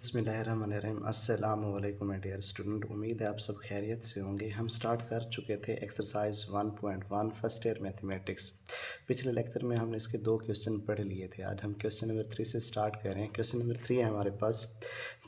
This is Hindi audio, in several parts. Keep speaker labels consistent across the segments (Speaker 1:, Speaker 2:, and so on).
Speaker 1: बिस्मिल्लाहिर्रहमानिर्रहीम। अस्सलामु अलैकुम माय डियर स्टूडेंट। उम्मीद है आप सब खैरियत से होंगे। हम स्टार्ट कर चुके थे एक्सरसाइज 1.1 फर्स्ट ईयर मैथमेटिक्स। पिछले लेक्चर में हमने इसके 2 क्वेश्चन पढ़ लिए थे। आज हम क्वेश्चन नंबर 3 से स्टार्ट कर रहे हैं। क्वेश्चन नंबर 3 है हमारे पास,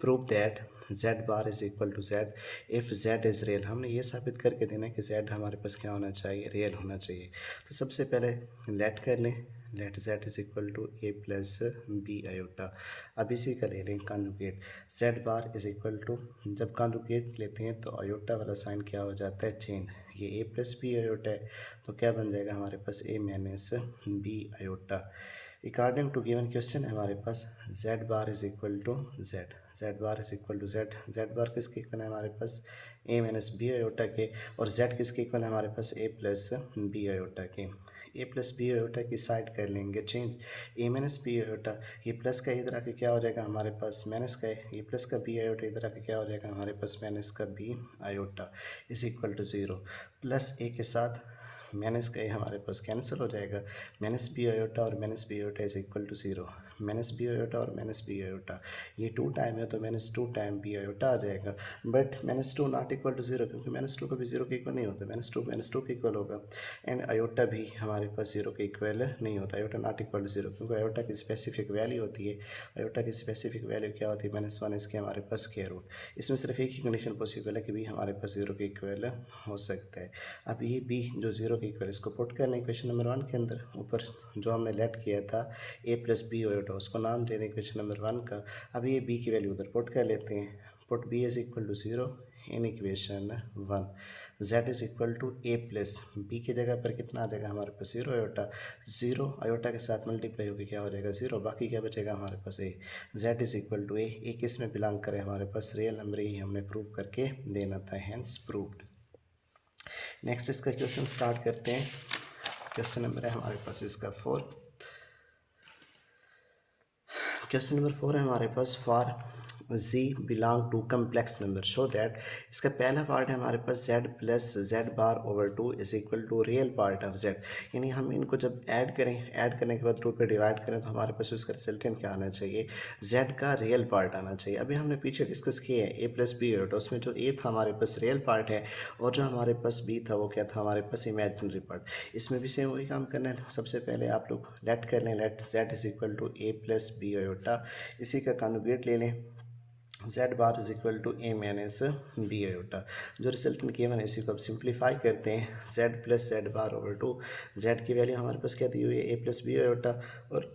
Speaker 1: prove that z bar is equal to z if z is real. हमने ये साबित करके देना कि z हमारे पास क्या होना चाहिए, रियल होना चाहिए। तो सबसे पहले लेट कर लें, let z is equal to a plus B iota. अब इसी का ले लें conjugate, z bar is equal to, जब कॉन्जुगेट लेते हैं तो आयोटा वाला साइन क्या हो जाता है, चेंज। ये a प्लस बी आयोटा है तो क्या बन जाएगा हमारे पास a minus B iota. According to given question है हमारे पास z bar is equal to z bar is equal to z bar किसके इक्वल है हमारे पास a माइनस बी आयोटा के, और z किसके इक्वल है हमारे पास a प्लस बी आयोटा के। a प्लस बी आयोटा की साइड कर लेंगे change, a minus B iota, ये प्लस का इधर आके क्या हो जाएगा हमारे पास माइनस का है, ये प्लस का बी आयोटा इधर आके क्या हो जाएगा हमारे पास माइनस का B iota is equal to 0। Plus a के साथ माइनस का ए हमारे पास कैंसिल हो जाएगा, माइनस बी आयोटा और minus B iota is equal to 0। Minus B iota और माइनस बी आयोटा ये 2 टाइम है तो माइनस 2 टाइम बी आयोटा आ जाएगा। But minus 2 not equal to 0, क्योंकि माइनस 2 कभी 0 के इक्वल नहीं होता, माइनस टू के इक्वल होगा। एंड आयोटा भी हमारे पास 0 के इक्वल नहीं होता, आयोटा नॉट इक्वल टू 0, क्योंकि आयोटा की स्पेसिफिक वैल्यू होती है। आयोटा की स्पेसिफिक वैल्यू क्या होती है, -1 इसके हमारे पास स्क्वायर रूट। इसमें सिर्फ एक ही कंडीशन पॉसिबल है कि भी हमारे पास 0 के इक्वल हो सकता है। अब ये बी जो 0 के इक्वल, इसको पुट कर लें क्वेश्चन नंबर 1 के अंदर। ऊपर जो हमने लेट किया था a प्लस बी आयोटा, उसको नाम दे दें क्वेश्चन नंबर 1 का। अब ये b की वैल्यू उधर पुट कर लेते हैं, put b is equal to 0 in equation 1। z is equal to a plus B की जगह पर कितना आ जाएगा हमारे पास 0 आयोटा, 0 आयोटा के साथ मल्टीप्लाई होकर क्या हो जाएगा 0, बाकी क्या बचेगा हमारे पास a। z is equal to a किस में बिलोंग करे हमारे पास, रियल नंबर, ही हमने प्रूव करके देना था, हैंस प्रूव्ड। नेक्स्ट इसका क्वेश्चन स्टार्ट करते हैं। क्वेश्चन नंबर है हमारे पास इसका 4। क्वेश्चन नंबर 4 है हमारे पास, for z belong to complex number show that. इसका पहला पार्ट है हमारे पास z plus z bar over 2 is equal to real part of z। यानी हम इनको जब ऐड करें, ऐड करने के बाद रूट पे डिवाइड करें तो हमारे पास उसका रिजल्टेंट क्या आना चाहिए, z का रियल पार्ट आना चाहिए। अभी हमने पीछे डिस्कस किया है a प्लस बी तो उसमें जो a था हमारे पास रियल पार्ट है, और जो हमारे पास b था वो क्या था हमारे पास इमेजिनरी पार्ट। इसमें भी सेम वही काम करना है। सबसे पहले आप लोग लेट कर लें, let z is equal to a plus B iota, इसी का कॉन्जुगेट ले लें, z bar is equal to a minus B iota. जो रिजल्टेंट किया मैंने इसी को अब सिंप्लीफाई करते हैं, z plus z bar over 2, z की वैल्यू हमारे पास क्या दी हुई है a प्लस बी आयोटा, और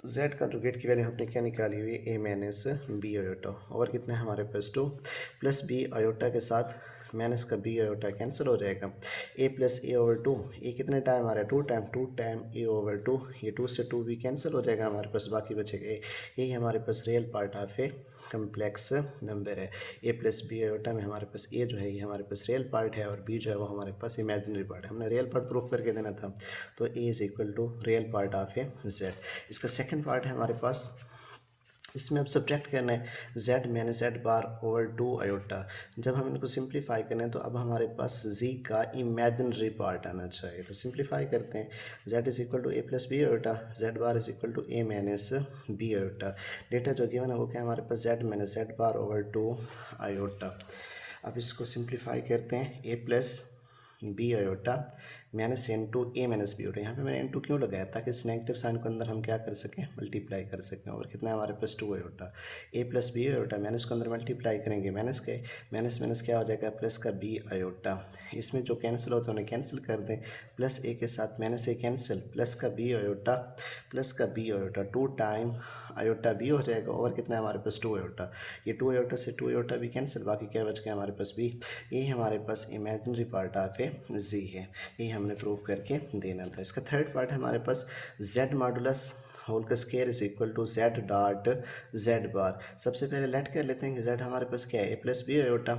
Speaker 1: z कॉन्जुगेट की वैल्यू हमने क्या निकाली हुई है a माइनस बी आयोटा, और कितना है हमारे पास 2 प्लस बी आयोटा के साथ माइनस का बी आयोटा कैंसिल हो जाएगा, a प्लस ए ओवर 2, ए कितने टाइम आ रहा है 2 टाइम a ओवर 2, ये 2 से 2 भी कैंसिल हो जाएगा हमारे पास, बाकी बचेगा a। यही हमारे पास real part of a complex number है। a प्लस बी आयोटा में हमारे पास a जो है ये हमारे पास रियल पार्ट है, और b जो है वो हमारे पास इमेजिनरी पार्ट है। हमने रियल पार्ट प्रूफ करके देना था, तो a is equal to real part of A z। इसका सेकंड पार्ट है हमारे पास, इसमें अब सब्ट्रैक्ट करना है z minus z bar over 2 iota. जब हम इनको सिंप्लीफाई करें तो अब हमारे पास z का इमेजिनरी पार्ट आना चाहिए, तो सिंप्लीफाई करते हैं, z is equal to a plus B iota, z bar is equal to a minus B iota. Data जो गिवन है वो क्या है हमारे पास z minus z bar over 2 iota. अब इसको सिंप्लीफाई करते हैं, a plus B iota minus into A minus B iota. यहाँ पे मैंने n2 क्यों लगाया, ताकि इस नेगेटिव साइन को अंदर हम क्या कर सकें, मल्टीप्लाई कर सकें। और कितना है हमारे पास 2 iota, a plus B iota, minus को अंदर मल्टीप्लाई करेंगे, माइनस के माइनस माइनस क्या हो जाएगा प्लस का बी आयोटा। इसमें जो कैंसिल होता है उन्हें कैंसिल कर दें, प्लस a के साथ माइनस a कैंसिल, प्लस का बी आयोटा, प्लस का B iota, 2 time iota B हो जाएगा, और कितना है हमारे पास 2 आयोटा। ये 2 आयोटा से 2 आयोटा भी कैंसिल, बाकी क्या बच गया हमारे पास b। ये हमारे पास imaginary part of A z है, ये हमने प्रूव करके देना था। इसका थर्ड पार्ट है हमारे पास, z मॉडुलस होल का square is equal to z dot z bar. सबसे पहले लेट कर लेते हैं कि z हमारे पास क्या है a plus B iota,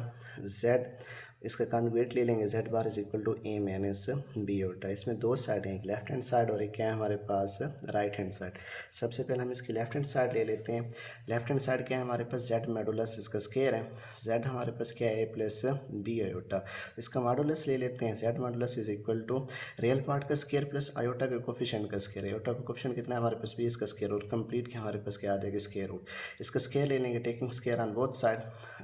Speaker 1: z इसका कॉन्जुगेट ले लेंगे Z bar is equal to A minus B होता है। इसमें दो साइड हैं, एक लेफ्ट हैंड साइड और एक क्या है हमारे पास राइट हैंड साइड। सबसे पहले हम इसकी लेफ्ट हैंड साइड ले लेते हैं। लेफ्ट हैंड साइड क्या है हमारे पास जेड मॉडुलस इसका स्केयर है, जेड हमारे पास क्या है ए प्लस बी आयोटा। इसका मॉडुलस ले लेते हैं, Z modulus is equal to real part का स्केयर प्लस आयोटा के कोफिशिएंट का स्केयर। आयोटा का कोफिशिएंट कितना है हमारे पास बी, इसका स्केयर रूट कंप्लीट के हमारे पास क्या आ जाएगा स्केयर रूट। इसका स्केयर ले लेंगे taking square on both side,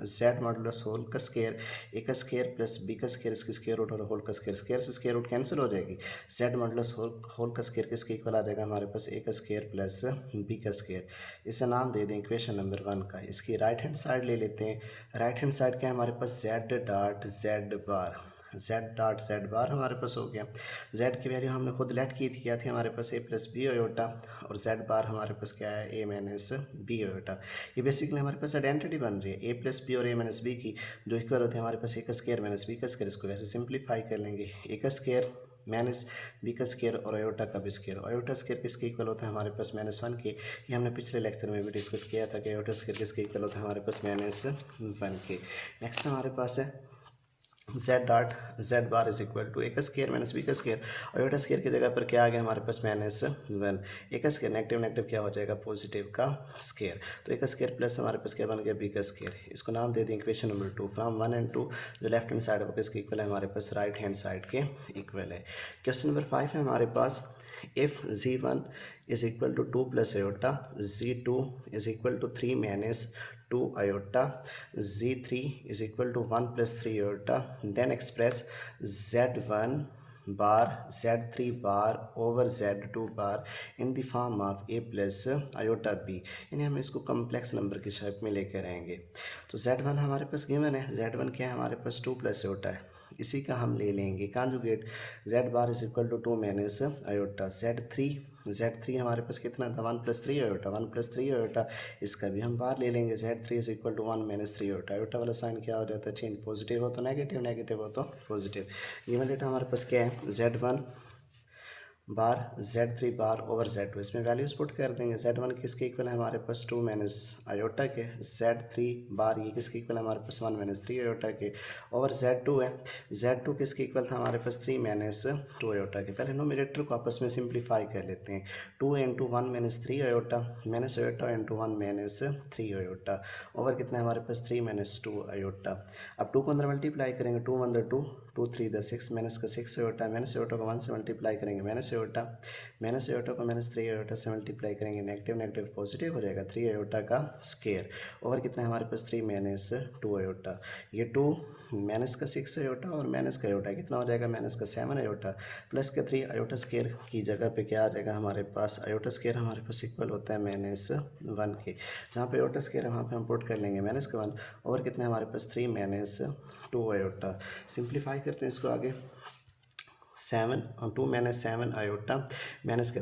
Speaker 1: Z modulus whole का स्केयर ए का स्केयर प्लस बी का स्केयर इसकी स्केयर रूट और होल का स्केयर से स्केयर रूट कैंसिल हो जाएगी। जेड मॉडुलस होल का स्केयर किसके इक्वल आ जाएगा हमारे पास ए का स्केयर प्लस बी का स्केयर। इसे नाम दे दें इक्वेशन नंबर 1 का। इसकी राइट हैंड साइड ले लेते हैं। राइट हैंड साइड क्या है हमारे पास जेड डॉट जेड बार, जेड डॉट जेड बार हमारे पास हो गया। जेड की वैल्यू हमने खुद लेट की थी, क्या थी हमारे पास ए प्लस बी आयोटा, और जेड बार हमारे पास क्या है ए माइनस बी आयोटा। ये बेसिकली हमारे पास आइडेंटिटी बन रही है ए प्लस बी और ए माइनस बी की, जो इक्वल होती है हमारे पास ए का स्केयर माइनस बी का स्केयर। इसको वैसे सिंप्लीफाई कर लेंगे, ए का स्केयर माइनस बी का स्केयर और आयोटा का भी स्केयर। आयोटा स्केयर किसके इक्वल होता है हमारे पास -1 के। ये हमने पिछले लेक्चर में भी डिस्कस किया था कि आयोटा स्केयर किसके इक्वल होता है हमारे पास -1 के। नेक्स्ट हमारे पास है Z dot Z bar is equal to A का स्केयर माइनस बी का स्केयर। आयोटा स्केयर की जगह पर क्या आ गया हमारे पास -1। ए का स्केयर नेगेटिव नेगेटिव क्या हो जाएगा पॉजिटिव का स्केयर। तो ए का स्केयर प्लस हमारे पास क्या बन गया बी का स्केयर। इसको नाम दे दें इक्वेशन नंबर 2 फ्रॉम 1 and 2। जो लेफ्ट हैंड साइड है वो किसके इक्वल है हमारे पास राइट हैंड साइड के इक्वल है। क्वेश्चन नंबर 5 है हमारे पास, if z1 is equal to 2 plus iota, z2 is equal to 3 minus 2 iota, z3 is equal to 1 plus 3 iota, then express z1 bar z3 bar over z2 bar in the form of a plus iota b। यानी हम इसको कम्प्लेक्स नंबर की शेप में लेकर आएंगे। तो z1 हमारे पास गिवन है, z1 क्या है हमारे पास 2 प्लस आयोटा है, इसी का हम ले लेंगे conjugate Z bar is equal to 2 minus iota. Z three हमारे पास कितना था 1 प्लस 3 आयोटा, 1 प्लस 3 आयोटा। इसका भी हम बार ले लेंगे, Z three is equal to 1 minus 3 iota. Iota वाला साइन क्या हो जाता है चेंज, पॉजिटिव हो तो नेगेटिव, नेगेटिव हो तो पॉजिटिव। गिवन डेटा हमारे पास क्या है z1 बार z3 बार ओवर z2। इसमें वैल्यूज पुट कर देंगे। z1 किसके इक्वल है हमारे पास 2 माइनस आयोटा के, z3 बार ये किसके इक्वल है हमारे पास 1 माइनस 3 आयोटा के, ओवर z2 है। z2 किसके इक्वल था हमारे पास 3 माइनस 2 आयोटा के। पहले नोमिनेटर को आपस में सिंप्लीफाई कर लेते हैं। 2 into 1 minus 3 iota minus iota into 1 minus 3 iota, over कितना है हमारे पास 3 माइनस 2 आयोटा। अब 2 को अंदर मल्टीप्लाई करेंगे, 2 अंदर 2, 2 3 द 6 माइनस का 6 आयोटा, माइनस आयोटा को 1 से मल्टीप्लाई करेंगे माइनस आयोटा को माइनस 3 आयोटा से मल्टीप्लाई करेंगे, नेगेटिव नेगेटिव पॉजिटिव हो जाएगा, 3 आयोटा का स्केयर। ओवर कितना है हमारे पास 3 माइनस 2 आयोटा। ये 2 माइनस का 6 आयोटा और माइनस का आयोटा कितना हो जाएगा माइनस का 7 आयोटा, प्लस का 3 आयोटा स्केयर की जगह पे क्या आ जाएगा हमारे पास आयोटा स्केयर हमारे पास इक्वल होता है -1 के। जहाँ पे आयोटा स्केयर है वहाँ पे हम पुट कर लेंगे -1। और कितना है हमारे पास 3 माइनस 2 आयोटा। सिंप्लीफाई करते हैं इसको आगे, 7 और 2 माइनस 7 आयोटा माइनस का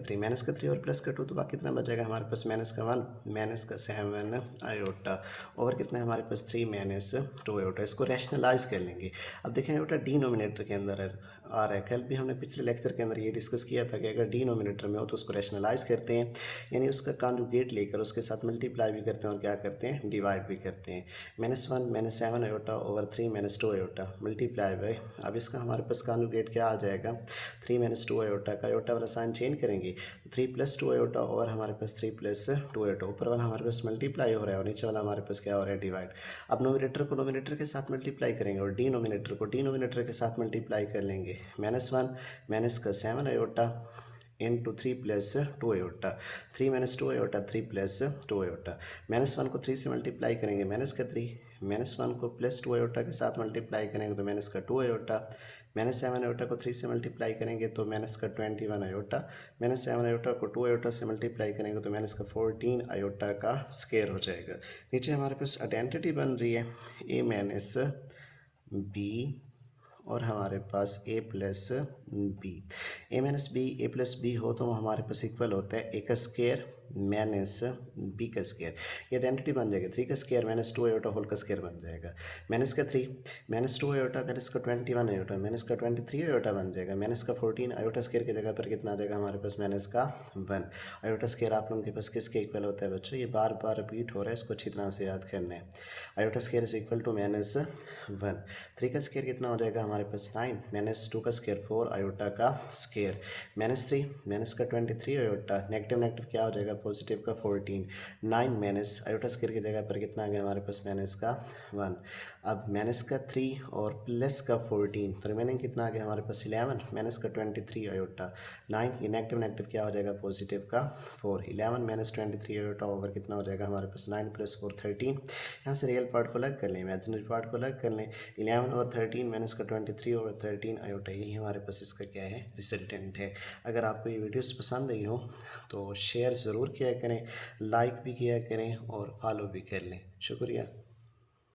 Speaker 1: 3 और प्लस का 2, तो बाकी कितना बचेगा हमारे पास -1 माइनस का 7 आयोटा। और कितना है हमारे पास 3 माइनस 2 आयोटा। इसको रैशनलाइज कर लेंगे। अब देखें आयोटा डिनोमिनेटर के अंदर आ रहा है। कल भी हमने पिछले लेक्चर के अंदर ये डिस्कस किया था कि अगर डिनोमिनेटर में हो तो उसको रैशनलाइज करते हैं, यानी उसका कॉन्जुगेट लेकर उसके साथ मल्टीप्लाई भी करते हैं और क्या करते हैं डिवाइड भी करते हैं। -1 minus 7 iota over 3 minus 2 iota multiply by, अब इसका हमारे पास कॉन्जुगेट क्या आ जाएगा 3 माइनस 2 आयोटा का। आयोटा वाला साइन चेंज करेंगे, 3 प्लस 2 आयोटा और हमारे पास 3 प्लस 2 आयोटा। ऊपर वाला हमारे पास मल्टीप्लाई हो रहा है और नीचे वाला हमारे पास क्या हो रहा है डिवाइड। अब नोमिनेटर को नोमिनेटर के साथ मल्टीप्लाई करेंगे और डिनोमिनेटर को डिनोमिनेटर के साथ मल्टीप्लाई कर लेंगे। -1 माइनस का 7 iota into 3 plus 2 iota, 3 minus 2 iota 3 plus 2 iota. -1 को 3 से मल्टीप्लाई करेंगे माइनस का 3, -1 को प्लस 2 आयोटा के साथ मल्टीप्लाई करेंगे तो माइनस का 2 आयोटा, -7 आयोटा को 3 से मल्टीप्लाई करेंगे तो माइनस का 21 आयोटा, -7 आयोटा को 2 आयोटा से मल्टीप्लाई करेंगे तो माइनस का 14 आयोटा का स्केयर हो जाएगा। नीचे हमारे पास आइडेंटिटी बन रही है ए माइनस बी और हमारे पास ए प्लस बी। ए माइनस बी ए प्लस बी हो तो वो हमारे पास इक्वल होता है ए का स्केयर माइनस बी का स्केयर, ये आइडेंटिटी बन जाएगी 3 का स्केयर माइनस 2 आयोटा होल का स्केयर बन जाएगा। माइनस का 3 माइनस 2 आयोटा माइनस का 21 आयोटा माइनस का 23 आयोटा बन जाएगा। माइनस का 14 आयोटा स्केयर की जगह पर कितना आ जाएगा हमारे पास माइनस का 1। आयोटा स्केयर आप लोगों के पास किसके इक्वल होता है बच्चों, ये बार बार रिपीट हो रहा है, इसको अच्छी तरह से याद करना है। Iota square is equal to minus 1। 3 का स्केयर कितना हो जाएगा हमारे पास 9 माइनस 2 का स्केयर 4 आयोटा का स्केयर माइनस 3 माइनस का 23 आयोटा नेगेटिव नेगेटिव क्या हो जाएगा पॉजिटिव का 14 9 माइनस आयोटा स्केयर की जगह पर कितना आ गया हमारे पास माइनस का 1। अब माइनस का 3 और प्लस का 14 तो रिमेनिंग कितना आ गया हमारे पास 11 माइनस का 23 आयोटा 9 ये नेगेटिव नेगेटिव क्या हो जाएगा पॉजिटिव का 4 11 माइनस 23 आयोटा ओवर कितना हो जाएगा हमारे पास 9 प्लस 4 13। यहाँ से रियल पार्ट को अलग कर लें, इमेजिनरी पार्ट को अलग कर लें। 11 और 13 माइनस का 23 और 13 आयोटा, यही हमारे पास इसका क्या है रिजल्टेंट है। अगर आपको ये वीडियोस पसंद आई हो तो शेयर ज़रूर किया करें, लाइक भी किया करें और फॉलो भी कर लें। शुक्रिया।